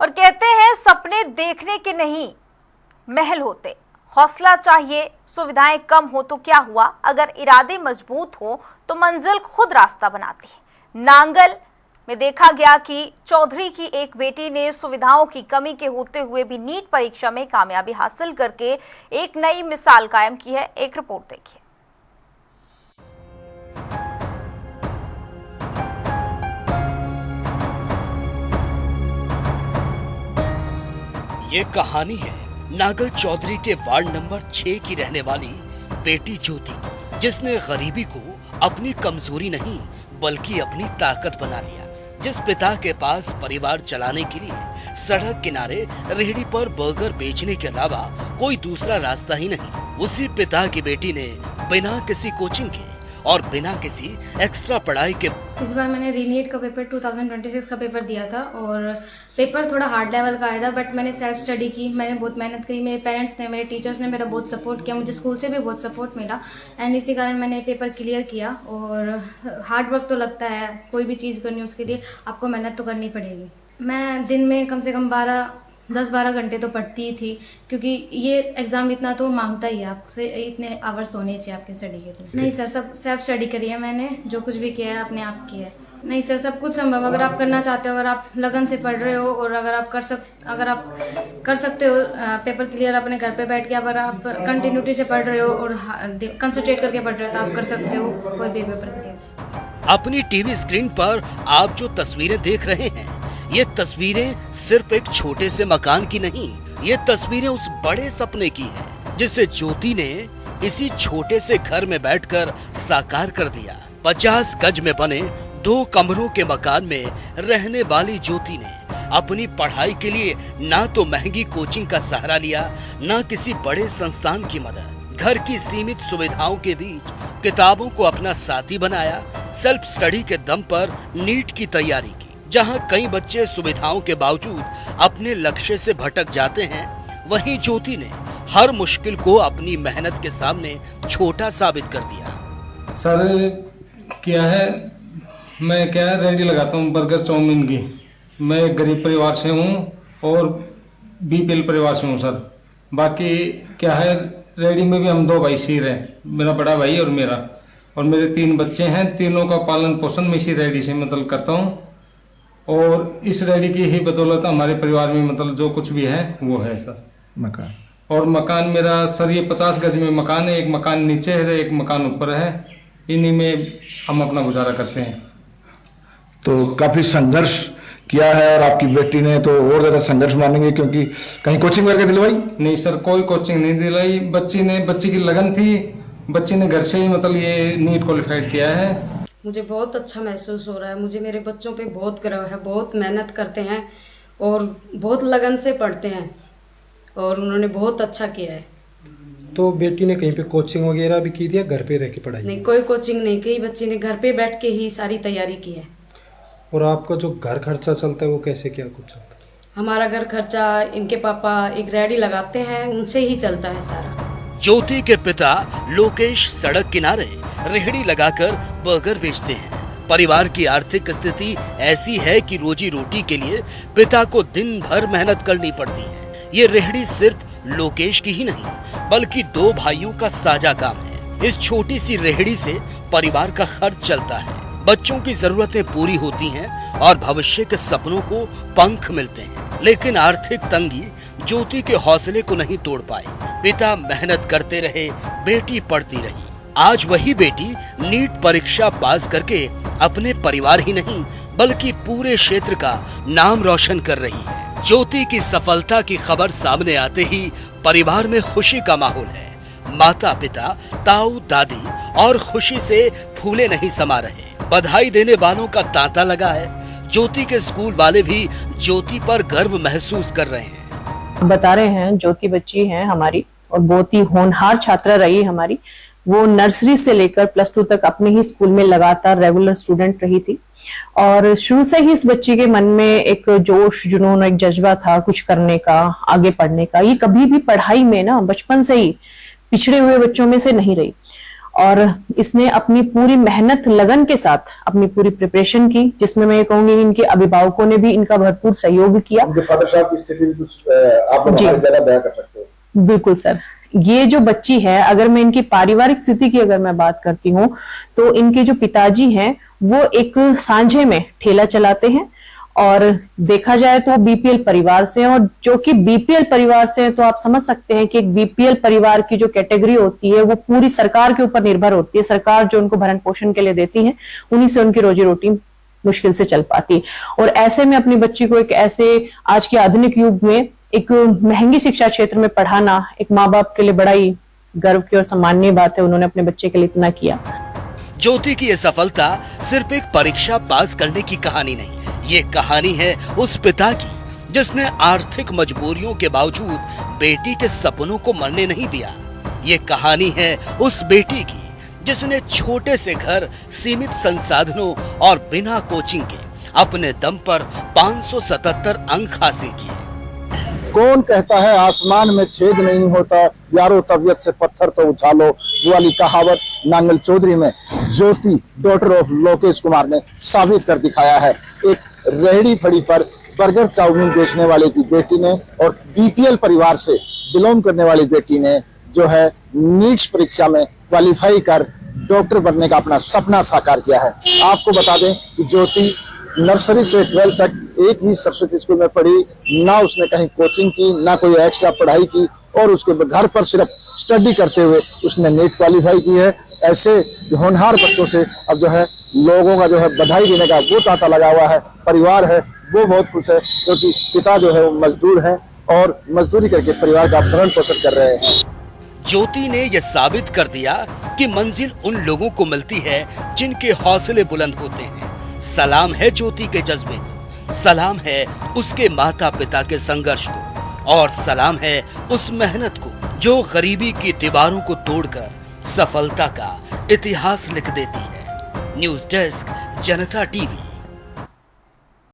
और कहते हैं सपने देखने के नहीं महल होते, हौसला चाहिए। सुविधाएं कम हो तो क्या हुआ, अगर इरादे मजबूत हो तो मंजिल खुद रास्ता बनाती है। नांगल में देखा गया कि चौधरी की एक बेटी ने सुविधाओं की कमी के होते हुए भी नीट परीक्षा में कामयाबी हासिल करके एक नई मिसाल कायम की है। एक रिपोर्ट देखिए। ये कहानी है नांगल चौधरी के वार्ड नंबर 6 की रहने वाली बेटी ज्योति, जिसने गरीबी को अपनी कमजोरी नहीं बल्कि अपनी ताकत बना लिया। जिस पिता के पास परिवार चलाने के लिए सड़क किनारे रेहड़ी पर बर्गर बेचने के अलावा कोई दूसरा रास्ता ही नहीं, उसी पिता की बेटी ने बिना किसी कोचिंग के और बिना किसी एक्स्ट्रा पढ़ाई के इस बार मैंने रीनीट का पेपर 2026 का पेपर दिया था और पेपर थोड़ा हार्ड लेवल का आया था, बट मैंने सेल्फ स्टडी की, मैंने बहुत मेहनत करी। मेरे पेरेंट्स ने, मेरे टीचर्स ने मेरा बहुत सपोर्ट किया, मुझे स्कूल से भी बहुत सपोर्ट मिला एंड इसी कारण मैंने पेपर क्लियर किया। और हार्ड वर्क तो लगता है, कोई भी चीज़ करनी उसके लिए आपको मेहनत तो करनी पड़ेगी। मैं दिन में कम से कम 10-12 घंटे तो पढ़ती ही थी, क्योंकि ये एग्ज़ाम इतना तो मांगता ही है आपसे, इतने आवर्स होने चाहिए आपके स्टडी के लिए। नहीं सर, सब सेल्फ स्टडी करी है मैंने, जो कुछ भी किया है अपने आप किया है। नहीं सर, सब कुछ संभव, अगर आप करना चाहते हो, अगर आप लगन से पढ़ रहे हो और अगर आप कर सकते हो पेपर क्लियर अपने घर पे बैठ के, अगर आप कंटिन्यूटी से पढ़ रहे हो और कंसंट्रेट करके पढ़ रहे हो तो आप कर सकते हो कोई भी पेपर क्लियर। अपनी टीवी स्क्रीन पर आप जो तस्वीरें देख रहे हैं, ये तस्वीरें सिर्फ एक छोटे से मकान की नहीं, ये तस्वीरें उस बड़े सपने की हैं, जिसे ज्योति ने इसी छोटे से घर में बैठकर साकार कर दिया। 50 गज में बने 2 कमरों के मकान में रहने वाली ज्योति ने अपनी पढ़ाई के लिए ना तो महंगी कोचिंग का सहारा लिया, ना किसी बड़े संस्थान की मदद। घर की सीमित सुविधाओं के बीच किताबों को अपना साथी बनाया, सेल्फ स्टडी के दम पर नीट की तैयारी की। जहां कई बच्चे सुविधाओं के बावजूद अपने लक्ष्य से भटक जाते हैं, वहीं ज्योति ने हर मुश्किल को अपनी मेहनत के सामने छोटा साबित कर दिया। सर क्या है, मैं रेडी लगाता हूँ बर्गर चाउमीन की। मैं एक गरीब परिवार से हूँ और बीपीएल परिवार से हूँ सर। बाकी क्या है, रेडी में भी हम 2 भाई सिर हैं, मेरा बड़ा भाई और मेरा, और मेरे 3 बच्चे हैं। तीनों का पालन पोषण मैं इसी रेडी से करता हूँ और इस रेडी की ही बदौलत हमारे परिवार में जो कुछ भी है वो है सर। मकान और मकान मेरा सर ये 50 गज में मकान है, एक मकान नीचे है, एक मकान ऊपर है, इन्हीं में हम अपना गुजारा करते हैं। तो काफी संघर्ष किया है और आपकी बेटी ने तो और ज्यादा संघर्ष मानेंगे, क्योंकि कहीं कोचिंग करके दिलवाई? नहीं सर, कोई कोचिंग नहीं दिलाई। बच्ची की लगन थी, बच्ची ने घर से ही ये नीट क्वालिफाइड किया है। मुझे बहुत अच्छा महसूस हो रहा है। मुझे मेरे बच्चों पे बहुत गर्व है, बहुत मेहनत करते हैं और बहुत लगन से पढ़ते हैं और उन्होंने बहुत अच्छा किया है। तो बेटी ने कहीं पे कोचिंग वगैरह भी की थी या घर पे रह के पढ़ाई? नहीं, कोई कोचिंग नहीं की, बच्ची ने घर पे बैठ के ही सारी तैयारी की है। और आपका जो घर खर्चा चलता है वो कैसे, क्या कुछ चलता है? हमारा घर खर्चा इनके पापा एक रेहड़ी लगाते हैं, उनसे ही चलता है सारा। ज्योति के पिता लोकेश सड़क किनारे रेहड़ी लगाकर बर्गर बेचते हैं। परिवार की आर्थिक स्थिति ऐसी है कि रोजी रोटी के लिए पिता को दिन भर मेहनत करनी पड़ती है। ये रेहड़ी सिर्फ लोकेश की ही नहीं बल्कि 2 भाइयों का साझा काम है। इस छोटी सी रेहड़ी से परिवार का खर्च चलता है, बच्चों की जरूरतें पूरी होती हैं और भविष्य के सपनों को पंख मिलते हैं। लेकिन आर्थिक तंगी ज्योति के हौसले को नहीं तोड़ पाई। पिता मेहनत करते रहे, बेटी पढ़ती रही। आज वही बेटी नीट परीक्षा पास करके अपने परिवार ही नहीं बल्कि पूरे क्षेत्र का नाम रोशन कर रही है। ज्योति की सफलता की खबर सामने आते ही परिवार में खुशी का माहौल है। माता पिता, ताऊ दादी और खुशी से फूले नहीं समा रहे। बधाई देने वालों का तांता लगा है। ज्योति के स्कूल वाले भी ज्योति पर गर्व महसूस कर रहे हैं। बता रहे हैं ज्योति बच्ची है हमारी और बहुत ही होनहार छात्रा रही हमारी। वो नर्सरी से लेकर +2 तक अपने ही स्कूल में लगातार रेगुलर स्टूडेंट रही थी और शुरू से ही इस बच्ची के मन में एक जोश, जुनून, एक जज्बा था कुछ करने का, आगे पढ़ने का। ये कभी भी पढ़ाई में ना बचपन से ही पिछड़े हुए बच्चों में से नहीं रही और इसने अपनी पूरी मेहनत लगन के साथ अपनी पूरी प्रिपरेशन की, जिसमें मैं ये कहूंगी इनके अभिभावकों ने भी इनका भरपूर सहयोग किया। उनके फादर साहब की स्थिति भी कुछ आप लोग हमारी जगह बयां कर सकते हो? बिल्कुल सर, ये जो बच्ची है, अगर मैं इनकी पारिवारिक स्थिति की अगर मैं बात करती हूँ तो इनके जो पिताजी हैं वो एक सांझे में ठेला चलाते हैं और देखा जाए तो बीपीएल परिवार से हैं, और जो कि बीपीएल परिवार से हैं तो आप समझ सकते हैं कि एक बीपीएल परिवार की जो कैटेगरी होती है वो पूरी सरकार के ऊपर निर्भर होती है। सरकार जो उनको भरण पोषण के लिए देती है, उन्हीं से उनकी रोजी रोटी मुश्किल से चल पाती है। और ऐसे में अपनी बच्ची को एक ऐसे आज के आधुनिक युग में एक महंगी शिक्षा क्षेत्र में पढ़ाना एक माँ बाप के लिए बड़ा ही गर्व की और सम्माननीय बात है। उन्होंने अपने बच्चे के लिए इतना किया। ज्योति की यह सफलता सिर्फ एक परीक्षा पास करने की कहानी नहीं, ये कहानी है उस पिता की जिसने आर्थिक मजबूरियों के बावजूद बेटी के सपनों को मरने नहीं दिया। ये कहानी है उस बेटी की जिसने छोटे से घर, सीमित संसाधनों और बिना कोचिंग के अपने दम पर 577 अंक हासिल किए। कौन कहता है आसमान में छेद नहीं होता, यारो तबीयत से पत्थर तो उछालो, वो वाली कहावत नांगल चौधरी में ज्योति डॉटर ऑफ लोकेश कुमार ने साबित कर दिखाया है। एक रेहड़ी फड़ी पर बर्गर चाउमीन बेचने वाले की बेटी ने और बीपीएल परिवार से बिलोंग करने वाली बेटी ने जो है नीट्स परीक्षा में क्वालिफाई कर डॉक्टर बनने का अपना सपना साकार किया है। आपको बता दें कि ज्योति नर्सरी से 12th तक एक ही सरस्वती स्कूल में पढ़ी, ना उसने कहीं कोचिंग की, ना कोई एक्स्ट्रा पढ़ाई की, और उसके घर पर सिर्फ स्टडी करते हुए उसने नीट क्वालिफाई की है। ऐसे होनहार बच्चों से अब जो है लोगों का जो है बधाई देने का वो तांता लगा हुआ है। परिवार है वो बहुत खुश है क्योंकि पिता जो है वो मजदूर हैं और मजदूरी करके परिवार का भरण पोषण कर रहे हैं। ज्योति ने यह साबित कर दिया कि मंजिल उन लोगों को मिलती है जिनके हौसले बुलंद होते हैं। सलाम है ज्योति के जज्बे को, सलाम है उसके माता पिता के संघर्ष को, और सलाम है उस मेहनत को जो गरीबी की दीवारों को तोड़कर सफलता का इतिहास लिख देती है। न्यूज़ डेस्क, जनता टीवी।